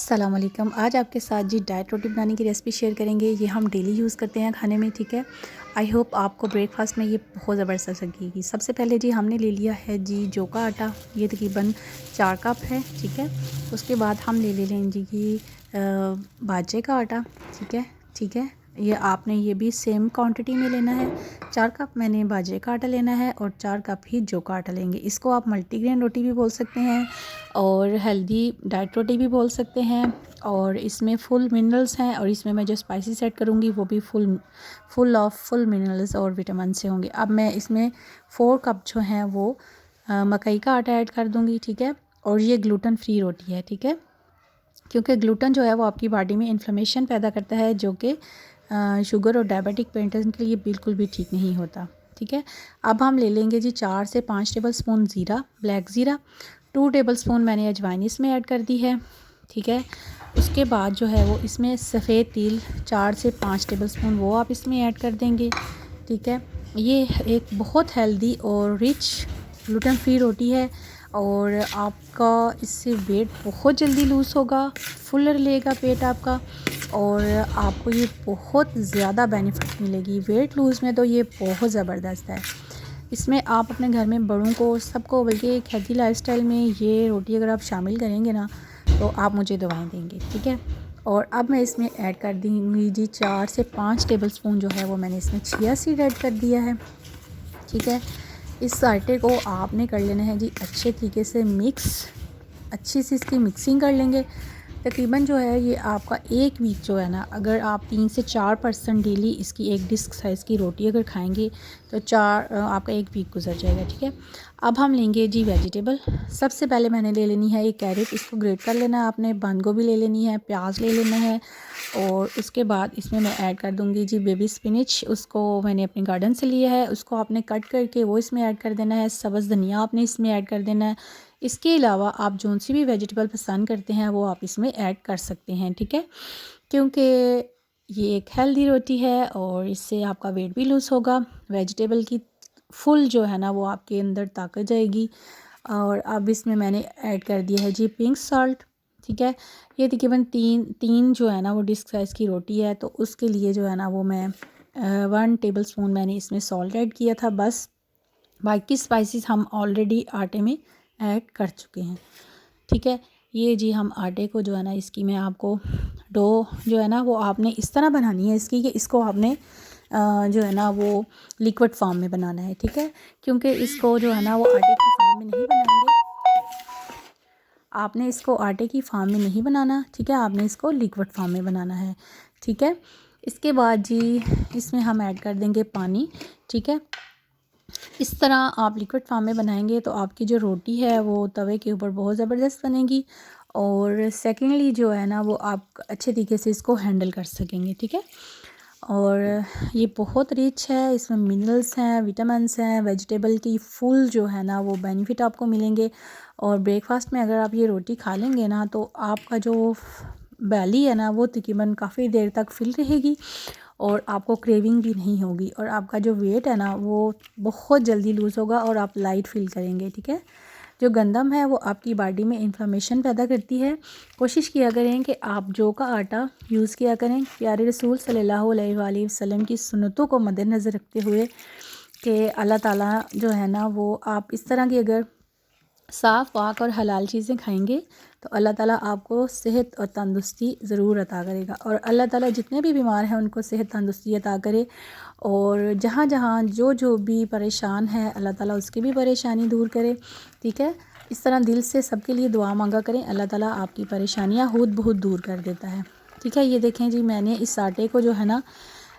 अस्सलाम वालेकुम। आज आपके साथ जी डाइट रोटी बनाने की रेसिपी शेयर करेंगे। ये हम डेली यूज़ करते हैं खाने में, ठीक है। आई होप आपको ब्रेकफास्ट में ये बहुत ज़बरदस्त लगेगी। सबसे पहले जी हमने ले लिया है जी जौ का आटा, ये तकरीबन 4 कप है, ठीक है। उसके बाद हम ले लें जी कि बाजरे का आटा, ठीक है। ये आपने ये भी सेम क्वांटिटी में लेना है। 4 कप मैंने बाजरे का आटा लेना है और 4 कप ही जौ का आटा लेंगे। इसको आप मल्टीग्रेन रोटी भी बोल सकते हैं और हेल्दी डाइट रोटी भी बोल सकते हैं। और इसमें फुल मिनरल्स हैं और इसमें मैं जो स्पाइसेस ऐड करूँगी वो भी फुल मिनरल्स और विटामिन से होंगे। अब मैं इसमें 4 कप जो हैं वो मकई का आटा ऐड कर दूँगी, ठीक है। और ये ग्लूटेन फ्री रोटी है, ठीक है, क्योंकि ग्लूटेन जो है वो आपकी बॉडी में इन्फ्लेमेशन पैदा करता है, जो कि शुगर और डायबिटिक पेशेंट्स के लिए बिल्कुल भी ठीक नहीं होता, ठीक है। अब हम ले लेंगे जी 4 से 5 टेबल स्पून ज़ीरा, ब्लैक ज़ीरा। 2 टेबल स्पून मैंने अजवाइन इसमें ऐड कर दी है, ठीक है। उसके बाद जो है वो इसमें सफ़ेद तिल 4 से 5 टेबल स्पून वो आप इसमें ऐड कर देंगे, ठीक है। ये एक बहुत हेल्दी और रिच ग्लूटेन फ्री रोटी है और आपका इससे वेट बहुत जल्दी लूज़ होगा, फुलर लेगा पेट आपका और आपको ये बहुत ज़्यादा बेनिफिट मिलेगी वेट लूज़ में। तो ये बहुत ज़बरदस्त है। इसमें आप अपने घर में बड़ों को सबको, बल्कि एक हेल्दी लाइफस्टाइल में ये रोटी अगर आप शामिल करेंगे ना तो आप मुझे दुआएं देंगे, ठीक है। और अब मैं इसमें ऐड कर दूँगी जी 4 से 5 टेबल स्पून जो है वो मैंने इसमें चिया सीड ऐड कर दिया है, ठीक है। इस आटे को आपने कर लेना है जी अच्छे तरीके से मिक्स, अच्छी सी इसकी मिक्सिंग कर लेंगे। तकरीबन जो है ये आपका एक वीक जो है ना, अगर आप 3 से 4% डेली इसकी एक डिस्क साइज़ की रोटी अगर खाएंगे तो आपका एक वीक गुजर जाएगा, ठीक है। अब हम लेंगे जी वेजिटेबल। सबसे पहले मैंने ले लेनी है एक कैरेट, इसको ग्रेट कर लेना है आपने। बंद गोभी ले लेनी है, प्याज ले लेना है और उसके बाद इसमें मैं ऐड कर दूंगी जी बेबी स्पिनच। उसको मैंने अपने गार्डन से लिया है, उसको आपने कट करके वो इसमें ऐड कर देना है। सब्ज़ धनिया आपने इसमें ऐड कर देना है। इसके अलावा आप जो सी भी वेजिटेबल पसंद करते हैं वो आप इसमें ऐड कर सकते हैं, ठीक है, क्योंकि ये एक हेल्दी रोटी है और इससे आपका वेट भी लूज़ होगा। वेजिटेबल की फुल जो है ना वो आपके अंदर ताकत जाएगी। और अब इसमें मैंने ऐड कर दिया है जी पिंक सॉल्ट, ठीक है। ये तकरीबन तीन जो है ना वो डिस्क साइज़ की रोटी है, तो उसके लिए जो है ना वो मैं 1 टेबल स्पून मैंने इसमें सॉल्ट ऐड किया था बस। बाकी स्पाइसेस हम ऑलरेडी आटे में ऐड कर चुके हैं, ठीक है। ये जी हम आटे को जो है ना इसकी मैं आपको डो जो है ना वो आपने इस तरह बनानी है इसकी कि इसको आपने जो है ना वो लिक्विड फॉर्म में बनाना है, ठीक है। क्योंकि इसको जो है ना वो आटे की फॉर्म में नहीं बनाएंगे, आपने इसको आटे की फॉर्म में नहीं बनाना, ठीक है। आपने इसको लिक्विड फॉर्म में बनाना है, ठीक है। इसके बाद जी इसमें हम ऐड कर देंगे पानी, ठीक है। इस तरह आप लिक्विड फॉर्म में बनाएंगे तो आपकी जो रोटी है वो तवे के ऊपर बहुत ज़बरदस्त बनेगी और सेकेंडली जो है ना वो आप अच्छे तरीके से इसको हैंडल कर सकेंगे, ठीक है। और ये बहुत रिच है, इसमें मिनरल्स हैं, विटामिन्स हैं, वेजिटेबल की फुल जो है ना वो बेनिफिट आपको मिलेंगे। और ब्रेकफास्ट में अगर आप ये रोटी खा लेंगे ना तो आपका जो बैली है ना वो तकरीबन काफ़ी देर तक फिल रहेगी और आपको क्रेविंग भी नहीं होगी और आपका जो वेट है ना वो बहुत जल्दी लूज़ होगा और आप लाइट फील करेंगे, ठीक है। जो गंदम है वो आपकी बॉडी में इन्फ्लेमेशन पैदा करती है। कोशिश किया करें कि आप जौ का आटा यूज़ किया करें। प्यारे रसूल सल्लल्लाहु अलैहि वसल्लम की सुन्नतों को मद्देनज़र रखते हुए कि अल्लाह ताला जो है ना वो आप इस तरह की अगर साफ़ पाक और हलाल चीज़ें खाएंगे तो अल्लाह ताला आपको सेहत और तंदुरुस्ती ज़रूर अता करेगा। और अल्लाह ताला जितने भी बीमार हैं उनको सेहत तंदुरुस्ती अता करे और जहाँ जहाँ जो भी परेशान है अल्लाह ताला उसकी भी परेशानी दूर करे, ठीक है। इस तरह दिल से सबके लिए दुआ मांगा करें, अल्लाह ताला आपकी परेशानियाँ खुद बहुत दूर कर देता है, ठीक है। ये देखें जी मैंने इस आटे को जो है ना,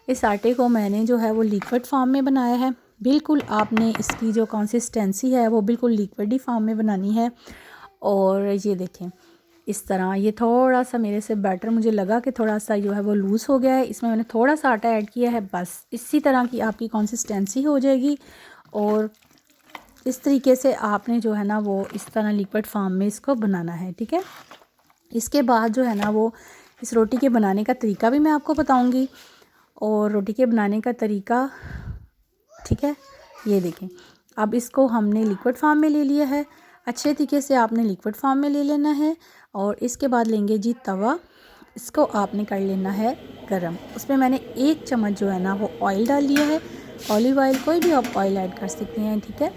इस आटे को मैंने जो है वो लिक्विड फॉर्म में बनाया है। बिल्कुल आपने इसकी जो कंसिस्टेंसी है वो बिल्कुल लिक्विड ही फॉर्म में बनानी है। और ये देखें इस तरह ये थोड़ा सा मेरे से बैटर मुझे लगा कि थोड़ा सा जो है वो लूज़ हो गया है, इसमें मैंने थोड़ा सा आटा ऐड किया है, बस इसी तरह की आपकी कंसिस्टेंसी हो जाएगी। और इस तरीके से आपने जो है ना वो इस तरह लिक्विड फॉर्म में इसको बनाना है, ठीक है। इसके बाद जो है ना वो इस रोटी के बनाने का तरीका भी मैं आपको बताऊंगी। और रोटी के बनाने का तरीका, ठीक है, ये देखें अब इसको हमने लिक्विड फॉर्म में ले लिया है। अच्छे तरीके से आपने लिक्विड फॉर्म में ले लेना है। और इसके बाद लेंगे जी तवा, इसको आपने कर लेना है गरम। उसमें मैंने 1 चम्मच जो है ना वो ऑयल डाल लिया है, ऑलिव ऑयल, कोई भी आप ऑयल ऐड कर सकते हैं, ठीक है।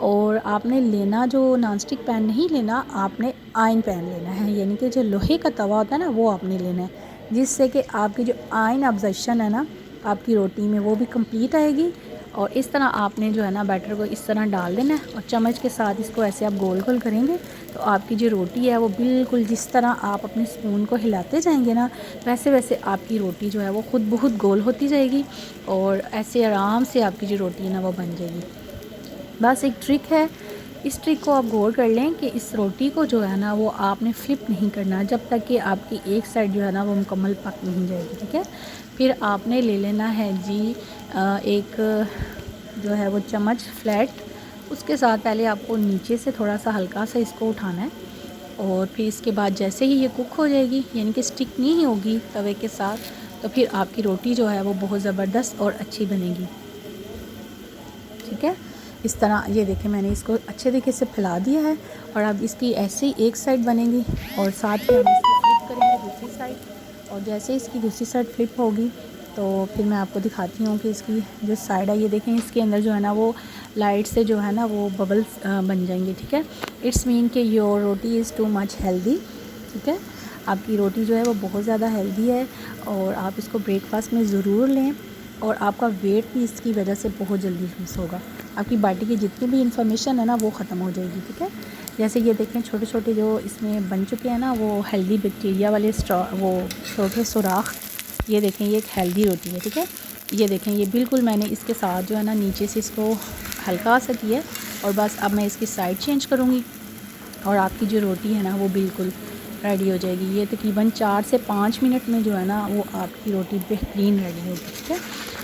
और आपने लेना जो नॉन स्टिक पैन नहीं लेना, आपने आयरन पैन लेना है, यानी कि जो लोहे का तवा होता है ना वो आपने लेना है, जिससे कि आपकी जो आयरन अब्जॉर्प्शन है ना आपकी रोटी में वो भी कंप्लीट आएगी। और इस तरह आपने जो है ना बैटर को इस तरह डाल देना है और चम्मच के साथ इसको ऐसे आप गोल गोल करेंगे तो आपकी जो रोटी है वो बिल्कुल जिस तरह आप अपने स्पून को हिलाते जाएंगे ना वैसे वैसे आपकी रोटी जो है वो खुद बहुत गोल होती जाएगी और ऐसे आराम से आपकी जो रोटी है ना वो बन जाएगी। बस एक ट्रिक है, इस ट्रिक को आप गौर कर लें कि इस रोटी को जो है ना वो आपने फ्लिप नहीं करना जब तक कि आपकी एक साइड जो है ना वो मुकम्मल पक नहीं जाएगी, ठीक है। फिर आपने ले लेना है जी एक जो है वो चम्मच फ्लैट, उसके साथ पहले आपको नीचे से थोड़ा सा हल्का सा इसको उठाना है और फिर इसके बाद जैसे ही ये कुक हो जाएगी यानी कि स्टिक नहीं होगी तवे के साथ, तो फिर आपकी रोटी जो है वो बहुत ज़बरदस्त और अच्छी बनेगी, ठीक है। इस तरह ये देखें मैंने इसको अच्छे तरीके से फैला दिया है और अब इसकी ऐसे ही एक साइड बनेगी और साथ ही हम इसको फ्लिप करेंगे दूसरी साइड। और जैसे इसकी दूसरी साइड फ्लिप होगी तो फिर मैं आपको दिखाती हूँ कि इसकी जो साइड है ये देखें इसके अंदर जो है ना वो लाइट से जो है ना वो बबल्स बन जाएंगे, ठीक है। इट्स मीन कि your roti is too much healthy, ठीक है। आपकी रोटी जो है वो बहुत ज़्यादा हेल्दी है और आप इसको ब्रेकफास्ट में ज़रूर लें और आपका वेट भी इसकी वजह से बहुत जल्दी लूज़ होगा। आपकी बॉडी की जितनी भी इंफॉर्मेशन है ना वो ख़त्म हो जाएगी, ठीक है। जैसे ये देखें छोटे छोटे जो इसमें बन चुके हैं ना वो हेल्दी बैक्टीरिया वाले वो छोटे सुराख, ये देखें ये एक हेल्दी रोटी है, ठीक है। ये देखें ये बिल्कुल मैंने इसके साथ जो है ना नीचे से इसको हल्का सा किया और बस अब मैं इसकी साइड चेंज करूँगी और आपकी जो रोटी है ना वो बिल्कुल रेडी हो जाएगी। ये तकरीबन 4 से 5 मिनट में जो है ना वो आपकी रोटी बेहतरीन रेडी होगी, ठीक है।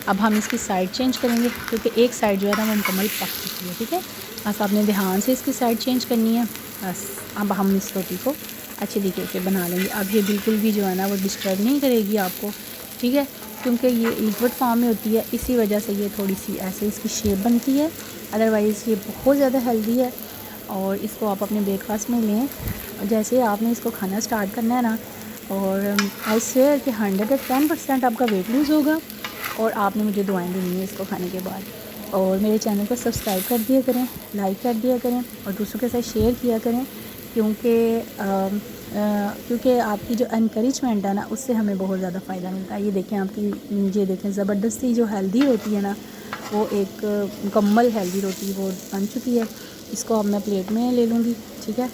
अब हम इसकी साइड चेंज करेंगे क्योंकि एक साइड जो है ना वो मुकम्मल पक चुकी है, ठीक है। बस आपने ध्यान से इसकी साइड चेंज करनी है। बस अब हम इस रोटी को अच्छे तरीके से बना लेंगे। अब ये बिल्कुल भी जो है ना वो डिस्टर्ब नहीं करेगी आपको, ठीक है, क्योंकि ये लिक्विड फॉर्म में होती है, इसी वजह से ये थोड़ी सी ऐसे इसकी शेप बनती है। अदरवाइज़ ये बहुत ज़्यादा हेल्दी है और इसको आप अपने ब्रेकफास्ट में लें। जैसे आपने इसको खाना स्टार्ट करना है ना और आई स्वेयर कि 110% आपका वेट लूज़ होगा और आपने मुझे दुआएं देनी है इसको खाने के बाद। और मेरे चैनल को सब्सक्राइब कर दिया करें, लाइक कर दिया करें और दूसरों के साथ शेयर किया करें क्योंकि आपकी जो इनकरेजमेंट है ना उससे हमें बहुत ज़्यादा फ़ायदा मिलता है। ये देखें आपकी ये देखें ज़बरदस्ती जो हेल्दी होती है ना वो एक मुकम्मल हेल्दी रोटी वो बन चुकी है। इसको अब मैं प्लेट में ले लूँगी, ठीक है।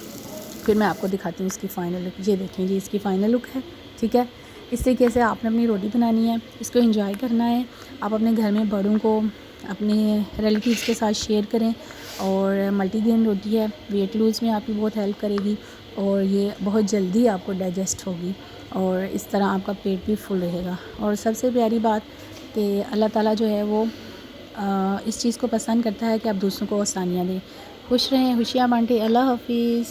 फिर मैं आपको दिखाती हूँ इसकी फ़ाइनल लुक। ये देखें जी इसकी फ़ाइनल लुक है, ठीक है। इस तरीके से आपने अपनी रोटी बनानी है, इसको एंजॉय करना है। आप अपने घर में बड़ों को अपने रिलेटिव्स के साथ शेयर करें और मल्टीग्रेन रोटी है, वेट लूज़ में आपकी बहुत हेल्प करेगी और ये बहुत जल्दी आपको डाइजेस्ट होगी और इस तरह आपका पेट भी फुल रहेगा। और सबसे प्यारी बात कि अल्लाह ताला जो है वो इस चीज़ को पसंद करता है कि आप दूसरों को आसानियाँ दें। खुश रहें, खुशियाँ बांटें। अल्लाह हाफ़िज़।